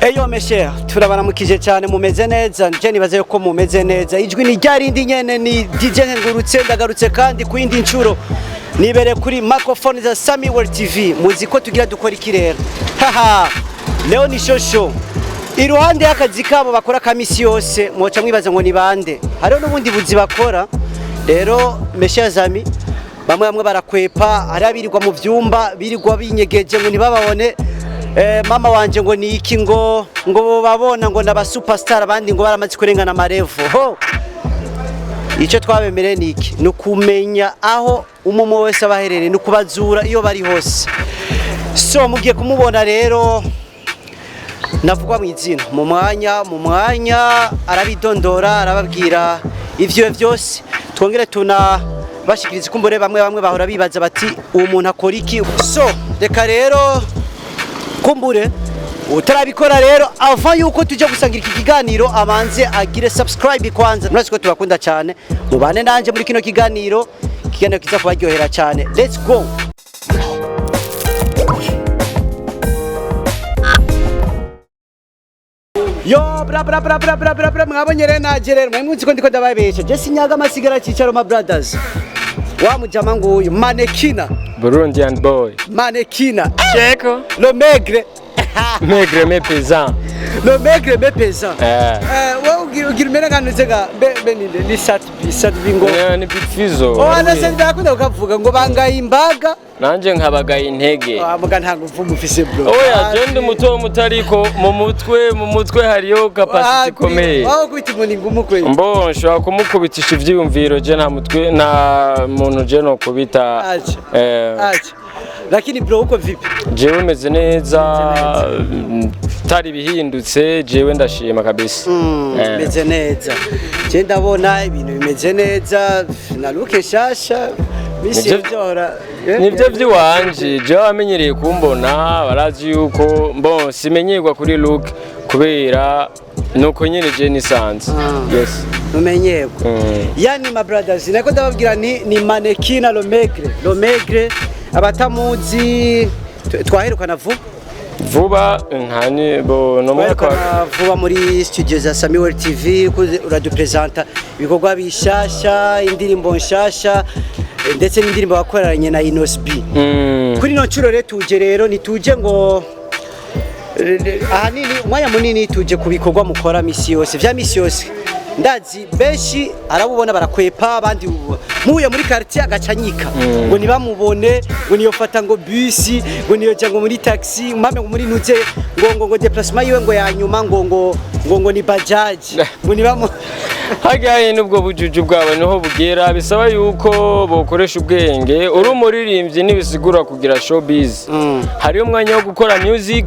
Eyo meshe turabaramukije cyane mumeze neza nje nibaze yuko mumeze neza ijwi ni ryarindi nyene ni DJ Ngurutse ndagarutse kandi ku yindi ncuro nibere kuri microphone za Sami World TV muzi ko tugira dukora ikirera haha leo ni shosho iruhande y'akazi kabo bakora kamisi yose mwoca mwibaza ngo ni bande hariho n'ubundi buzi bakora rero meshe Zami bamwe barakwepa hari abirirwa mu vyumba birirwa binyegeje ngo nibababone mama wanje ngo ni iki ngo babona ngo naba superstar abandi ngo baramaze kurengana amarevo ho icyo twabemereye ni iki nukumenya aho umumo wese abaherere nukubazura iyo bari hose so mugiye kumubona rero navugwa mu izina mu mwanya arabidondora arababwira ivyo byose twongere tuna bashikiriza kumbure bamwe bahora bibaza bati uwo muntu akora iki so reka rero kumbure utarabikora rero ava yuko tujya gusangira iki kiganiro abanze agire subscribe kwanza nurazi ko tubakunda cyane mubane nanje muri kino kiganiro kiza kubaryohera cyane let's go yo bra mwabonye rero nagerero mwemutse ko ndiko ndababesha je sinyaga amasigara cicaro ma brothers wa mujama nguyu Manekina Burundian boy Manekina Cheko le maigre mais pesant le maigre mais pesant wa ugira mena kanuzega beninde ni sat bingo ni bitfizo ona senda kuda ukavuga ngo bangaye imbaga nanje nkabagaye intege muga ntango mvumu ufise bro oya je ndi muto mutariko mu mutwe hariyo capacity komeye aho kwita umuntu ingumu kwe mbo nshobora kumukubitisha ivyiyumviro je nta mutwe na muntu je no kubita acha lakini bro uko vipi jewe meze neza tari bihindutse jewe ndashima kabisa meze neza je ndabona ibintu bimeze neza naruke shasha nivyo vy'iwanje je wamenyereye kumbona barazi yuko mbo simenyerwa kuri look kubera nuko nyene je nisanze yes umenyerwa yani my brothers nako ndababwira ni Manekina le maigre abatamuzi twaherukana vuba nkani bo no vuba muri studio za Sami World TV uradupresenta ibikorwa bishasha indirimbo nshasha ndetse n'indirimbo bakoranye na Inosb kuri no ncuro rero tuje rero nituje ngo ahanini umwanya munini tuje kubikorwa mukora misi yose vya misi yose ndazi benshi arabubona barakwepa abandi muye muri quartier agacanyika ngo nibamubone ngo niyofata ngo bus ngo niyoja ngo muri taxi mpambe ngo muri nuze ngo déplacement yiwe ngo yanyuma ngo ni bajaj ngo nibamu hagaye nubwo bujuju bwawe niho bugera bisaba yuko bokoresha ubwenge uri umuririmbyi nibisigura kugira showbiz hari umwanya wo gukora music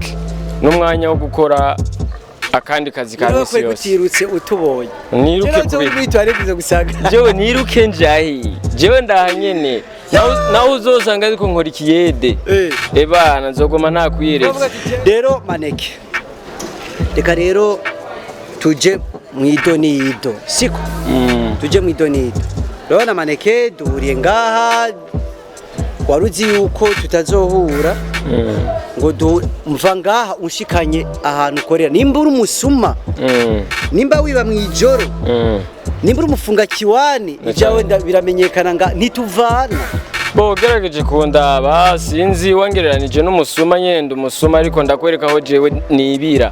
n'umwanya wo gukora akandi kazi ka misi yose kutirutse utubonye niruke jewe niruke njahi jewe ndahanyene naho uzosanga ariko nkora ikiyede ebana nzogoma nta kwiretse rero Maneke reka rero tuje mwidonido siko tuje mwidonido rero na Maneke duhuriye ngaha waruzi yuko tutazohura ngo mva ngaha unshikanye ahantu ukorera nimba uri umusuma nimba wiba mwijoro nimba uri umufunga kiwani ijawe biramenyekana nga ntituvana bo gerageje kundaba sinzi wangereranije n'umusuma nyende umusuma ariko ndakwereka aho jewe nibira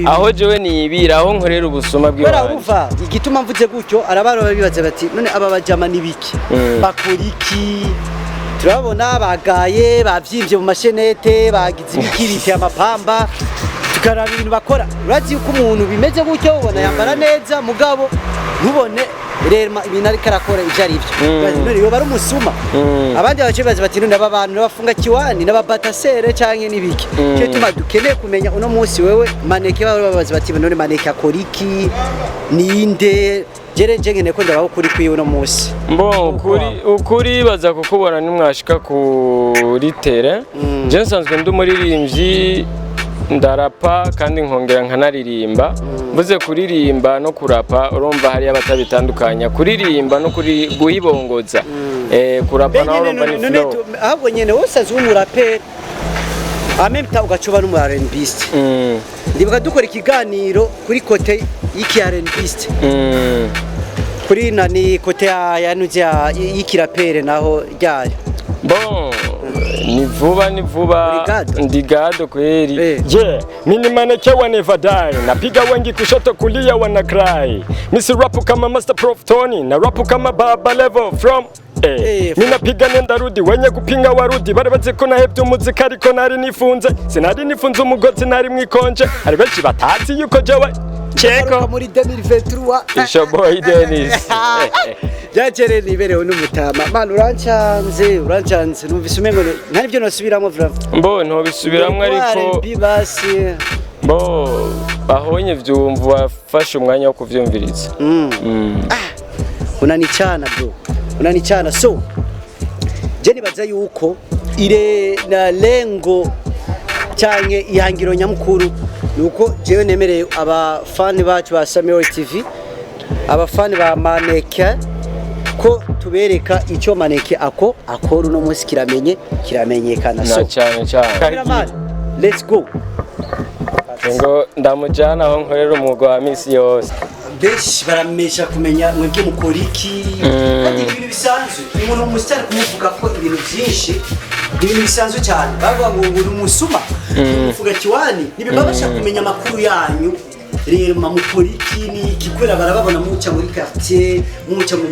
aho jewe nibira aho nkorera ubusuma bw'ibanje uva igituma mvuze gutyo arabaro babibaza bati none aba bajama nibiki bakora iki turabona bagaye bavyimbye mu mashenete bagize ibikirite amapamba tukaraba ibintu bakora urazi yuko umuntu bimeze gutyo ubona yambara neza mugabo ntubone rero ibintu ariko arakora ivyo ari byo iyo bari umusuma abandi bacibaza bati none aba bantu bafunga kiwani n'ababatasere canke nibiki cyo tuma dukeneye kumenya uno munsi wewe Maneke babaza bati none Maneke akora iki ninde jere ngene ko ndabaho kuri kwiwe uno munsi mbo ukuri baza kukubona nimwashika kuri tere je nsanzwe ndi umuririmbyi ndarapa kandi nkongera nkanaririmba mvuze kuririmba no kurapa urumva hari abatabitandukanya kuririmba no kuri guhibongoza kurapa naho urumva ni flow ahubwo nyene wose azumurapera amemta ugacoba n'umu R&Bist ndibuka dukora ikiganiro kuri kote y'iki R&Bist kuri nani kote ya nuzya y'ikirapere naho ryayo bon ni vuba ndigado kweli mimi maneke wa never die napiga wengi kushoto kulia wana cry misi rapu kama Master Prof Tony na rapu kama Baba Level from mina piga nenda rudi wenye kupinga warudi bari bazi ko nahebye umuzika ariko nari nifunze sinari nifunze umugozi nari mwikonje hari benshi batazi yuko jewe cheko muri 2023 Isho boy Dennis Jachere niberewe n'umutama man urancanze numvise umengo ntari byo nosubiramo vrava mbo ntobisubiramwe ariko bibasi bo bahonye vyumva wafashe umwanya wo kuvyumviriza unanicana so je nibaza yuko ire na lengo cyane ihangiro nyamukuru nuko jewe nemereye abafani bacu ba Samuel TV abafani ba Maneke ko tubereka icyo Maneke akora uno munsi kiramenyekana so cyane let's go ngo ndamujana aho nkorera umwuga wa misi yose beshi baramesha kumenya mwebwe mukora iki kandi ibintu bisanzwe umuntu umusitari kumuvuga ko ibintu byinshi ibintu bisanzwe cyane bavuga ngo uri umusuma uvuga kiwani nibibabasha kumenya amakuru yanyu rero mukora iki ni kikwera barababona muca muri quartier muca mu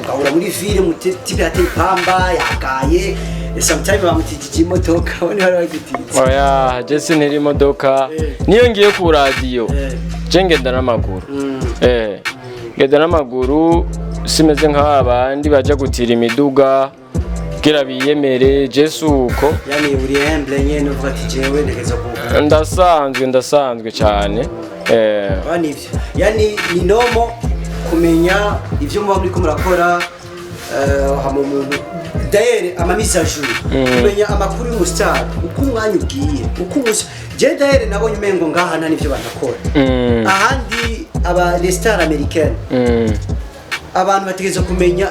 ngahura muri ville mutipe ateye pamba yagaye sometimes bamutijije imodoka bone bari bagitiza oya jese ntiri imodoka niyo ngiye ku radio je ngenda n'amaguru ngenda n'amaguru simeze nk'abandi baje gutira imiduga kugira biyemere Jesu uko yani uri humble nyene uvuga ati jewe ndegeza ku ndasanzwe cyane bani ivyo yani ni nomo kumenya ivyo muba muri ko murakora hama umuntu daire ama message kumenya amakuru y'umustar uko umwanya ugiye uko je daire nabonye umengo ngaha nta nivyo banakora ahandi aba les stars américaines abantu bategeza kumenya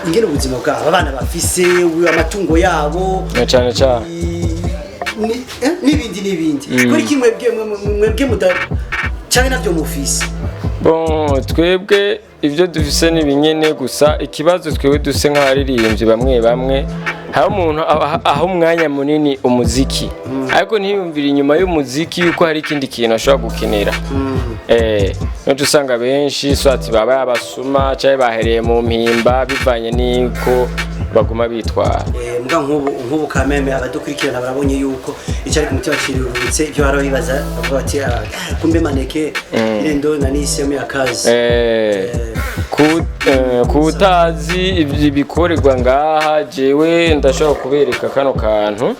ingene ubuzima bwabo abana bafise amatungo yabo cyane n'ibindi kuri kimwe mwebwe muda cyane navyo mufise bon twebwe ivyo dufise nibinyene gusa ikibazo twebwe duse nk'abaririmbyi bamwe hari umuntu aho umwanya munini umuziki ariko ntiyumvira inyuma y'umuziki yuko hari ikindi kintu ashobora gukinira no tusanga benshi swati baba abasuma cyane bahereye mu mpimba bivanye niko baguma bitwara mbwa nk'ubu kameme abadukurikirana barabonye yuko icyari ku mutima kirurutse ibyo baro bibaza bavuga bati kumbe Maneke irendo na nisemo yakazi kutazi ibikorerwa ngaha jewe ndashobora kubereka kano kantu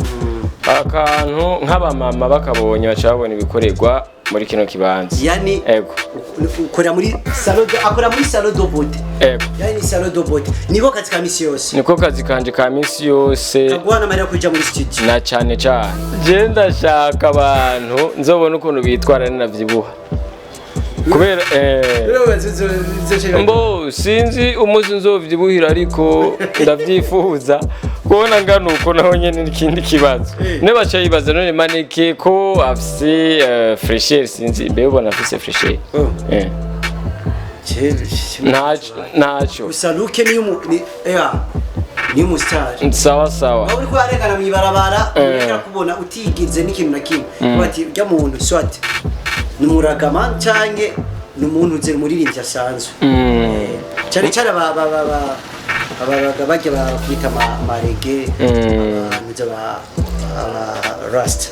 nk'abamama bakabonye bacabona ibikorerwa muri kino kibanza yani ego ukora muri salon de beauté ego yani salon de beauté niko kazi ka misi yose niko kazi kanje ka misi yose kagwana marira kuja muri studio na cyane je ndashaka abantu nzobona ukuntu bitwara n'avyibuha kubera mbo sinzi umuzi nzovyibuhira ariko ndavyifuza kubona ngano uko naho nyene n'ikindi kibazo ne bacayibaza none Maneke ko afise fresher sinzi bebona afise fresher nacho usaluke ni umustar sawa aho uri kwarengana mu ibarabara ureka kubona utigize n'ikintu na kimwe bati rya muntu swati numuragama canke numuntu uze muririmbyi asanzwe cyane cyane bajya bakwita amarege abantu rasta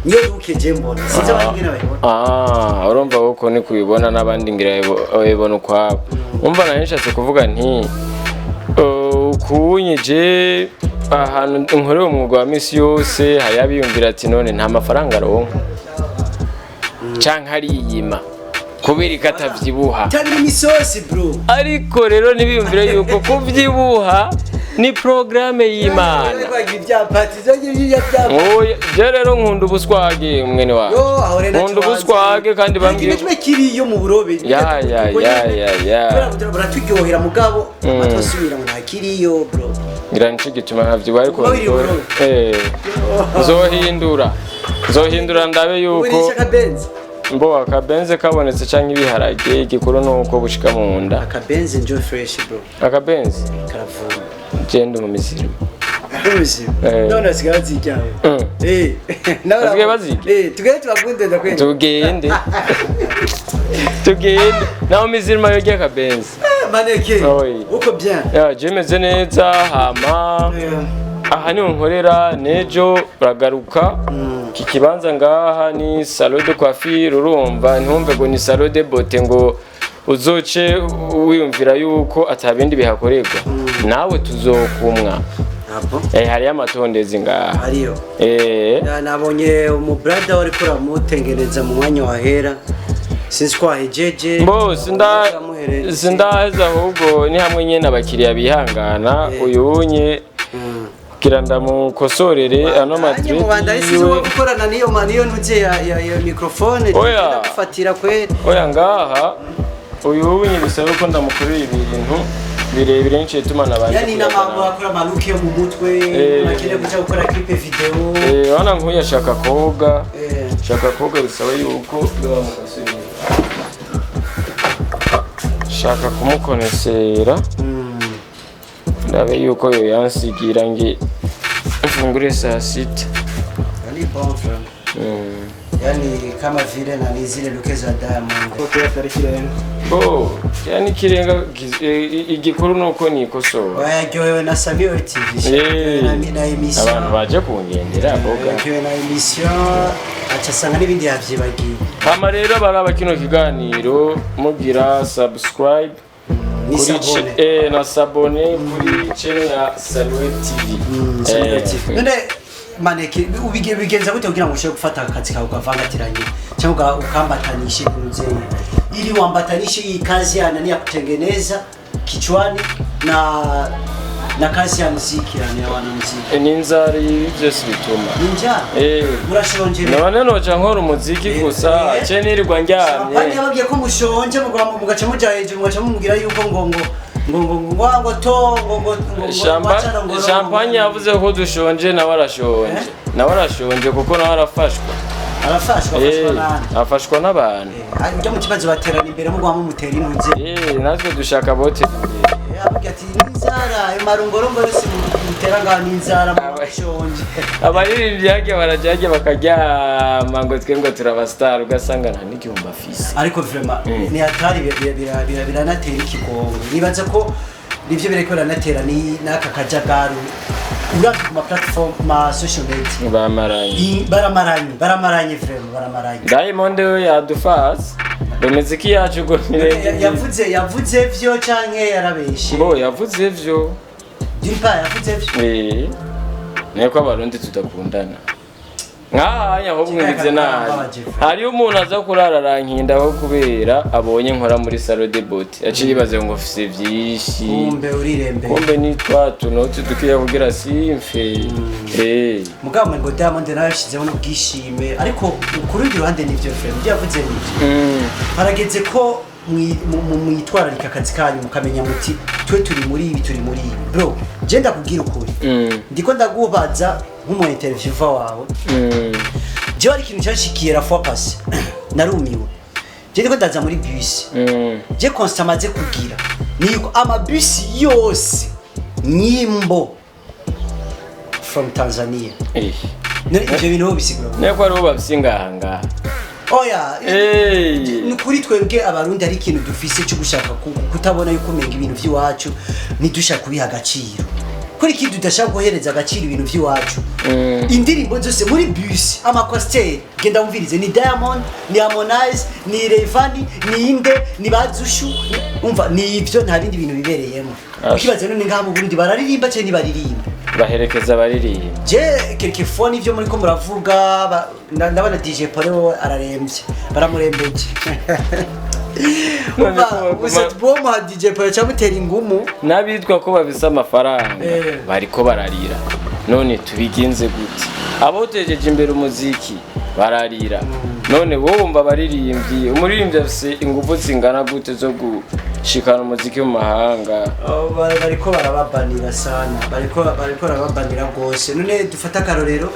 niyo dukeje mbona sinzi abangena bayibona urumva uko ni kubibona n'abandi ngira bayibona ukwabo umva nanishatse kuvuga nti ukunyije ahantu nkorera umwuga wa misi yose hari abiyumvira ati none nta mafaranga aronka canke hariyima kubera ikatavyibuha cyane n'imisosi bro ariko rero nibiyumvira yuko kuvyibuha ni programme y'Imana je rero nkunda ubuswage mwene wawe nkunda ubuswage kandi bambwiye kimwe kiriyo mu burobe ya baraturyohera mugabo amatosubira ngo nta kiriyo bro ngira nico gituma nkavyibuha ariko Wabiri Burundi? nzohindura ndabe yuko urisha akabenzi mbo akabenze kabonetse canke ibiharage igikuru nuko bushika mu nda. akabenzi njo fresh bro Akabenze karavuma genda mu misiri. Uzi none asigaye zijyawe Asigaye bazirya? tugende tubakunde ndakwenda tugende naho mizirima yo akabenze maneke Oyi. uko bien jemeze neza hama aha niho nkorera nejo baragaruka iki kibanza ngaha ni salon de coiffure urumva ntumve ngo ni salon de beauté ngo uzoce wiyumvira yuko atabindi bihakorerwa nawe tuzokumwa hariyo amatondezi ngaha hariyo nabonye umubrada wari kuramutengereza mu mwanya wahera sinzi ko wahejeje mbo sindaheza ahubwo ni hamwe nyene abakiriya bihangana uyunye kira ndamukosorere ano madrid yiwe gukorana niyo ntuze ya microphone ndagufatira kwera oya ngaha uyunye bisaba ko ndamukorera ibintu birebire n'ice tumana abantu yani n'amambo akora amaluke yo mu mutwe makene kuja gukora clip video wana nkuya shaka koga bisaba yuko bamukosorera shaka kumukonesera ndabe yuko yo yansigira ngi mfungure saa 6 yani bon yani kama vile na nizile luke za Diamond bo yani kirenga igikuru nuko nikosora wayaryohewe na Samuel TV na emission abantu baje kungendera boga yaryohewe na emission acasanga n'ibindi yavyibagiye hama rero baraba kino kiganiro mugira subscribe na sabone kuri channel ya Samuel TV none maneke ubigenza gute kugira ngo ushobore gufata akazi kawe ukavangatiranye cyangwa ukambatanisha ibintu nzeye ili wambatanishe hii kazi ya nani ya kutengeneza kichwani na kazi ya muziki yani ya wanamuziki ninzari byose bituma ninja murashonje none noca nkora umuziki gusa cene irirwa njyamye bandi babwiye ko mushonje mugaca muja hejuru mugaca mumubwira yuko ngo champagne yavuze ko dushonje nawe arashonje kuko nawe arafashwa afashwa n'abantu ibyo mu kibazo baterana imbere mugwa mutera intuze natwe dushaka bote avuga ati n'inzara marungorombo yose mutera ngana n'inzara mu bashonje abaririmbyi yake barajyaje bakaryama ngo twe ngo turabastar ugasanga nta n'igihumba afise ariko vraiment ni hatari biranatera ikigongo nibaza ko nivyo bireko biranatera ni naka kajagaru uravye ku ma platform ma social media baramaranye vraiment baramaranye Diamond yadufas imiziki yacu ngo yavuze vyo canke yarabeshe bo yavuze vyo dimpa yavuze vyo niko abarundi tudakundana nkahanya ahubwo ngize nabi hariyo umuntu aza kurara rankindaho kubera abonye nkora muri salon de beauté yaciye ibaze ngo mfise vyinshi kumbe ni twatu noti dukiya kugira simfe mugabo ngo Diamond nawe yashizeho n'ubwishime ariko kurundi ruhande nivyo frame byavuze nivyo harageze ko mwitwararika akazi kanyu mukamenya muti twe turi muri ibi bro je ndakubwira ukuri ndiko ndagubaza nk'umu interviewer wawe je ari ikintu cyashikiye la fois passée narumiwe je ndiko ndaza muri bus je constant maze kugira niko ama bus yose nyimbo from Tanzania ivyo bintu bisigura niko ari babisingahanga oya nukuri twebwe abarundi ari ikintu dufise cyo gushaka kutabona yuko menga ibintu by'iwacu nidushaka kubiha agaciro kuri iki tudashaka guhereza agaciro ibintu by'iwacu indirimbo zose muri bus amakwasiteri genda wumvirize ni Diamond ni Harmonize ni Rayvanny ni Inde ni Bazushu umva ni ivyo nta bindi bintu bibereyemo ukibaze none ngaha mu Burundi bararirimba cyane baririmba baherekeza baririmba je quelquefois nivyo muri ko muravuga ndabona DJ Paul ararembye baramurembeje Uset bomo ha DJ Paul cyamutera ingumu nabitwa ko bafise amafaranga bariko bararira none tubigenze gute abo tejeje imbere umuziki bararira none wowe umva baririmbyi umuririmbyi afise ingufu zingana gute zo gushikana umuziki mu mahanga. Bariko barababanira sana, bariko barababanira gose. None dufata akarorero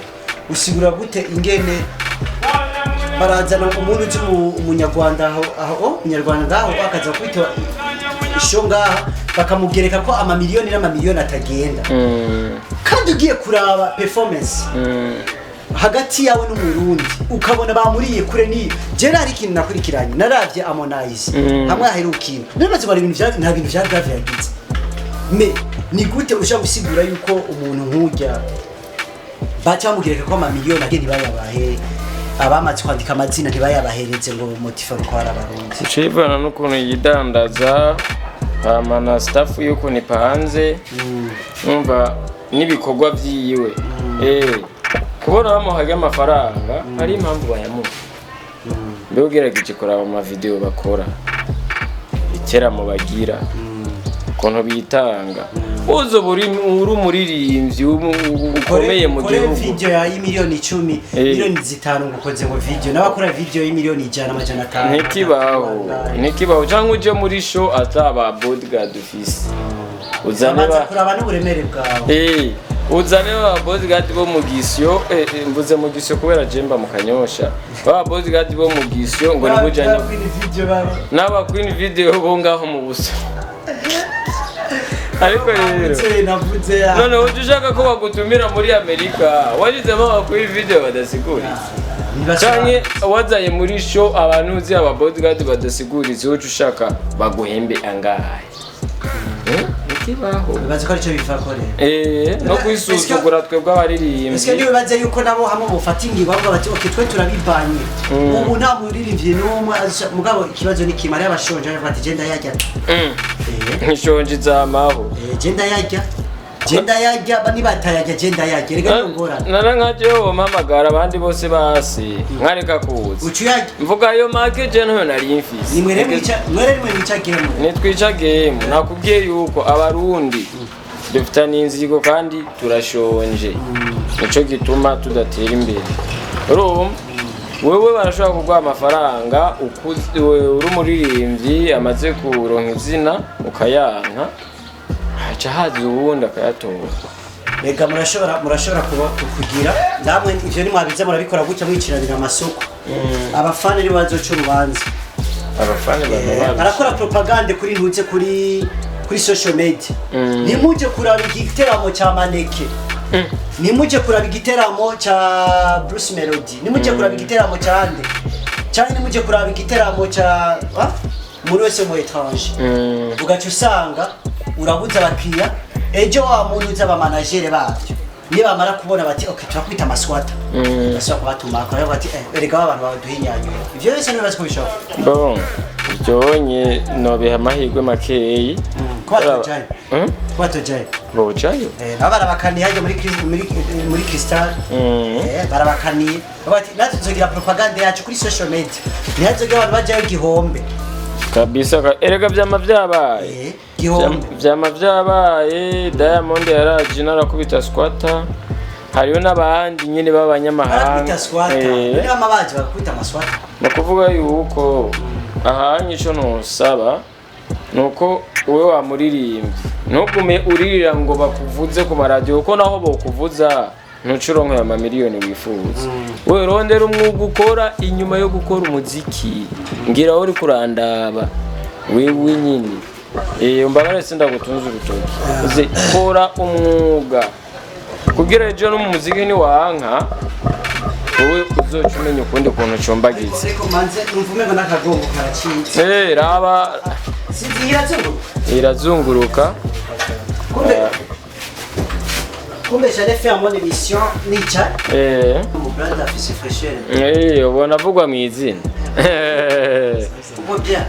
usigura gute ingene barazana umuntu uzi umunyarwanda aho umunyarwanda ngaho bakaza kwita isho ngaha bakamugereka ko amamiliyoni n'amamiliyoni atagenda. Kandi ugiye kuraba performance hagati yawe n'umurundi ukabona bamuriye kure ni je nari ikintu nakurikiranye naravye Harmonize hamwe aherukina nibaze bari ibintu nta bintu vya grave yagize me ni gute ushaka gusigura yuko umuntu nk'urya bacamugereka ko amamiliyoni agenda bayabahe abamaze kwandika amazina ntibayabahereze ngo motifa ko hari abarundi ucibana n'ukuntu yidandaza amana staff yuko ni panze numva n'ibikorwa vyiwe kubona bamuhaga amafaranga ari impamvu bayamuha mbe ugerageje kuraba ama video bakora iteramo bagira ukuntu bitanga uzo buri umuririmbyi ukomeye mu gihugu video ya miliyoni 10 miliyoni 5 ngukoze ngo video n'abakora video ya miliyoni 100 ntikibaho cyangwa uje muri show ataba bodyguard office uzane ba kuraba n'uburemere bwawe uzane ba bodyguard bo mu gisyo mvuze mu gisyo kubera jemba mu Kanyosha ba bodyguard bo mu gisyo ngo nibujanye n'aba queen video bo ngaho mu buso ariko rero none uje ushaka ko bagutumira muri Amerika wajizemo aba queen video badasiguriza cyane wazaye muri show abantu uzi aba bodyguard badasiguriza uje ushaka baguhembe angahe kibaho bibaze ko arico bifakore no kwisuzugura twebwe abaririmbyi ese niwe baze yuko nabo hamwe bufata ingingo bavuga bati okay twe turabibanye ubu nta muririmbyi n'umwe mugabo ikibazo ni kimari abashonje bati genda yajya nkishonje zamaho genda yajya bani batayajya genda yajya rega ngora nara nkaje wo mamagara abandi bose basi nkareka kuza ucuyajya mvuga yo market je nto nari imfise ni mwere mwica game ni twica game nakubwiye yuko abarundi dufita n'inzigo kandi turashonje nico gituma tudatera imbere wewe barashobora kuguha amafaranga uri umuririmbyi amaze kuronka izina ukayanka haca haza ubundi akayatora Mega murashobora kugira namwe ivyo ni mwabize murabikora gutya mwikiranira amasoko abafane ni bazoca urubanza abafane barakora propaganda kuri ntuze kuri social media nimuje kuraba igiteramo cya Maneke nimuje kuraba igiteramo cya Bruce Melody nimuje kuraba igiteramo cya Ande cyane nimuje kuraba igiteramo cya muri wese mu étranger ugaca usanga urabuza abakiriya ejo wa muntu uza abamanagere babyo niba bamara kubona bati okay turakwita amaswata basaba kubatuma akora bati erega abantu baduhinyanyura ivyo byose nibaza ko bishoboka bon byonye no biha amahirwe makeyi kwatojaye bojayo barabakaniye hajya muri Crystal barabakaniye bati natwe tuzogira propaganda yacu kuri social media ntihazogira abantu bajyayo igihombe kabisa erega vyama vyabaye vyama vyabaye Diamond yaraje narakubita squatter hariyo n'abandi nyene b'abanyamahanga n'amabaje bakubita amaswata nakuvuga yuko ahanye ico nosaba nuko wewe wamuririmbye ntugume uririra ngo bakuvuze ku maradio uko naho bokuvuza ntucuronka ya mamiliyoni wifuza wewe rondera umwuga ukora inyuma yo gukora umuziki ngira uri kurandaba wewe nyine mbagare sinda gutunza urutoki uze kora umwuga kugira ejo no mu muziki ni wanka wowe uzoca umenya ukundi kuntu combagize ariko manze numvume ngo nakagongo karacitse raba irazunguruka kumbe j'allais faire mon émission Nicha mon brand affiche fraîcheur ubona avugwa mu izina uko bien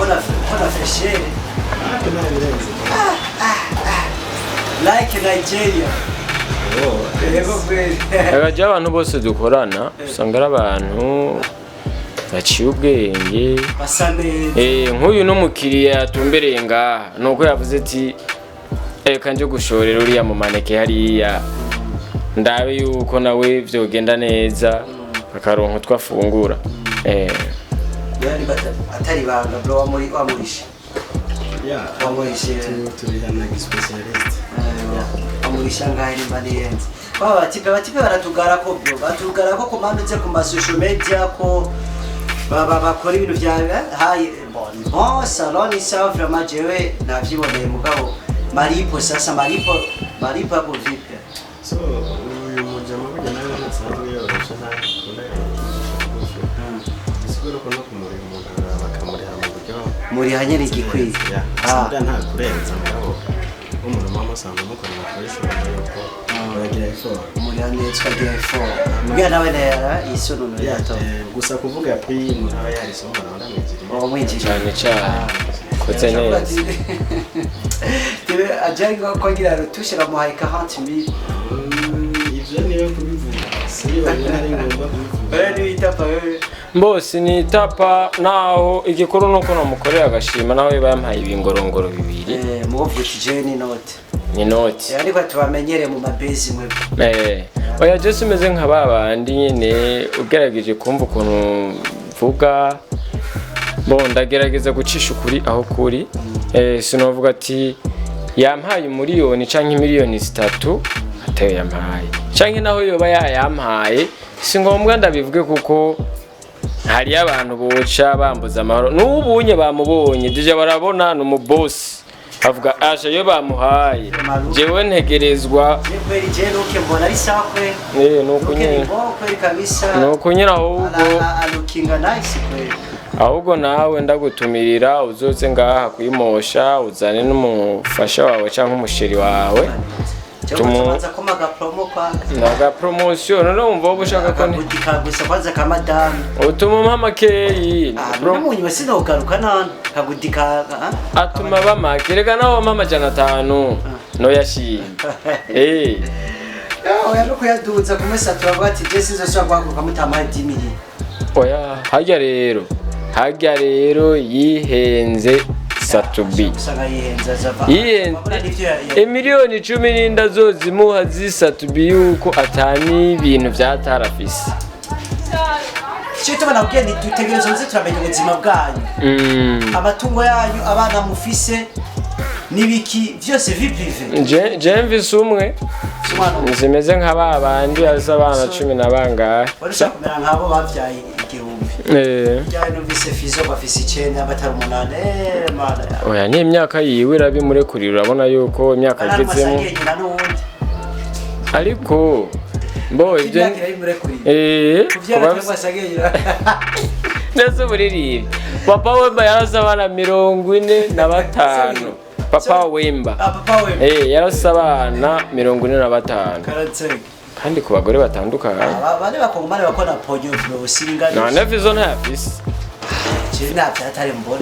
ona fraîcheur like Nigeria agaje abantu bose dukorana usanga ari abantu baciye ubwenge nk'uyu n'umukiriya yatumbereye ngaha nuko yavuze ati reka nje gushorera uriya mu Maneke hariya ndabe yuko nawe vyogenda neza akaronka twafungura atari banga bro wamurisha Yeah, wamurishe turihana specialist. wamurisha ngahe nimba niyenze batipe baratugara ko bro batugara ko komanditse ku ma social media ko bakora ibintu vya hayi bon salon isa vraiment jewe navyiboneye mugabo maripo sasa maripo ako vipi So uyu mujama burya nawe nsanzwe yorosha nta kunda siguro ko no kumurira umuntu bakamuriha mu buryo muri hanyeri gikwiye sida nta kurenza mugabo umuntu mama sanga mukora amakoresho yuko baragira effort muri hanyeri twagira effort mbya nawe nera isono yato gusa kuvuga pe umuntu aba yarisoma ndamwigirira mwinjije cyane kotse neza tibe ajenga ko ngira rutushira mu haika 40000 ivyo niyo kubivuga siyo ari ngomba kubivuga ni itapa wewe mbose ni itapa naho igikuru nuko namukorera agashima naho yampaye ibingorongoro bibiri muvukije ni note ni note ariko tubamenyere mu mabezi mwe oya Jesse umeze nka babandi nyine ugerageje kumva ukuntu mvuga ndagerageza gucisha ukuri aho kuri sinovuga ati yampaye miliyoni canke miliyoni 3 ateye yampaye canke naho yoba yampaye si ngombwa ndabivuge kuko hari abantu boca bambuza amahoro n'ubunye bamubonye dije barabona no mu boss avuga aje yo bamuhaye jewe ntegerezwa kweli je nuke mbona ari sakwe nuko nyine kweli kabisa nuko nyine ahubwo alukinga nice kweli ahubwo nawe ndagutumirira uzoze ngaha kwimosha uzane n'umufasha wawe cyangwa umusheri wawe tumanza komaga promo kwa naga promotion no umva ubushaka ko ni gusa kwanza ka madame utuma mama keyi bro munyi wasino ugaruka none kagudika atuma bamakirega nawo mama 500 no yashimye oya no kuyaduza kumesa turabati Jesse zo kwaguka mutama 10 oya hajya rero yihenze Satubi yihenze miliyoni 10 ndazo zimuha zisatubi yuko atani ibintu byatarafise cyo banabwiye ni dutegereza nzi turamenya ubuzima bwanyu amatungo yanyu abana mufise nibiki byose vi privé je mvise umwe zimeze nka babandi aza abana 10 nabangahe barusha kumera nkabo bavyaye igihumbi byane numvise fizo bafise 9 abatari 8 mana oya ni imyaka yiwe irabimurekurira urabona yuko imyaka igezemo ariko mbo ibyo nese buriri papa we yarasabana 45 papa Wemba yarasabana 45 kandi ku bagore batandukanye bane bakongomane bakona ponyo byosinga none vizo ntafise cyena byatari mbona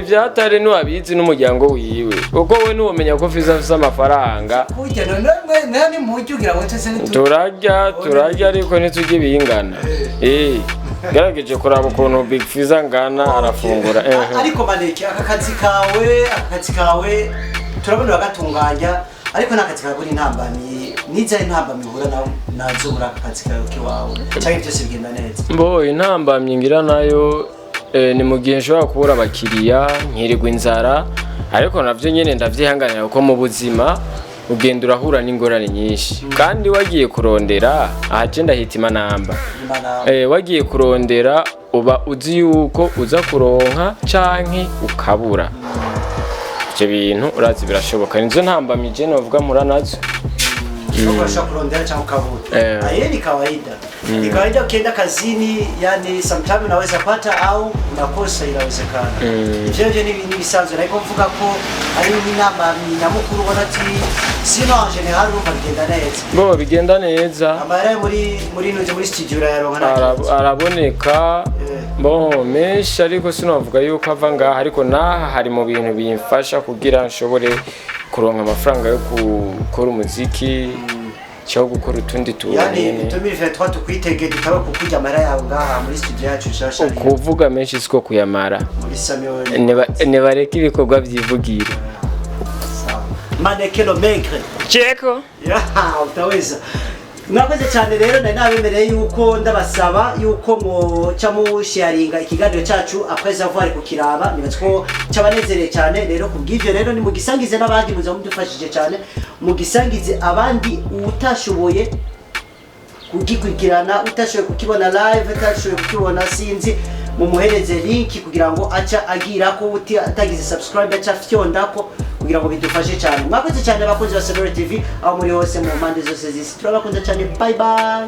byatari n'uwabizi n'umuryango wiwe uko we n'umenya ko fiza afise amafaranga kujya none mujugira wese turarya ariko ntitujye bingana gerageje kuraba ukuntu Big Fiza ngana arafungura ariko maneke akazi kawe turabona bagatunganya ariko nakazi kawe kuri ntambamye niza intambamye uhura nazo muri akazi kawe kiwawe cyangwa byose bigenda neza mbo intambamye ngira nayo ni mu gihe nshobora kubura abakiriya nkirirwa inzara ariko navyo nyene ndavyihanganira kuko mu buzima ugenda urahura n'ingorane nyinshi kandi wagiye kurondera ahaje ndahitima namba wagiye kurondera uba uzi yuko uza kuronka canke ukabura ivyo bintu urazi birashoboka nizo ntambamije novuga mura nazo Unaweza kurondea cha ukaburi. Ni kawaida. Ni kawaida ukienda kazini, yani sometimes unaweza pata au unakosa inawezekana. Ivyo ni bisanzwe ariko mvuga ko ari n'inama nyamukuru bonati sino en general umva bigenda neza. Bo bigenda neza. Amara muri studio araboneka. Bo menshi ariko sinovuga yuko ava ngaha ariko naha hari mu bintu bimfasha kugira nshobore kuronka amafaranga yo gukora umuziki cyo gukora utundi tuntu yani 2023 tukwitege dutaba kukujya amara yawe ngaha muri studio yacu shasha kuvuga menshi siko kuyamara muri Samuel ne bareka ibikorwa byivugira Manekelo Maigre Cheko ya utaweza mwakoze cyane rero nari nabemereye yuko ndabasaba yuko muca musharinga ikiganiro cyacu après avoir kukiraba nibatse ko cyabanezereye cyane rero kubw'ivyo rero ni mugisangize n'abandi muza mudufashije cyane mugisangize abandi utashoboye kugikurikirana utashoboye kukibona live utashoboye kukibona sinzi mumuhereze link kugira ngo aca agira ko atagize subscribe aca fyondako kugira ngo bidufashe cyane mwakoze cyane abakunzi ba Celebrity TV aho muri hose mu mpande zose z'isi turabakunda cyane bye bye.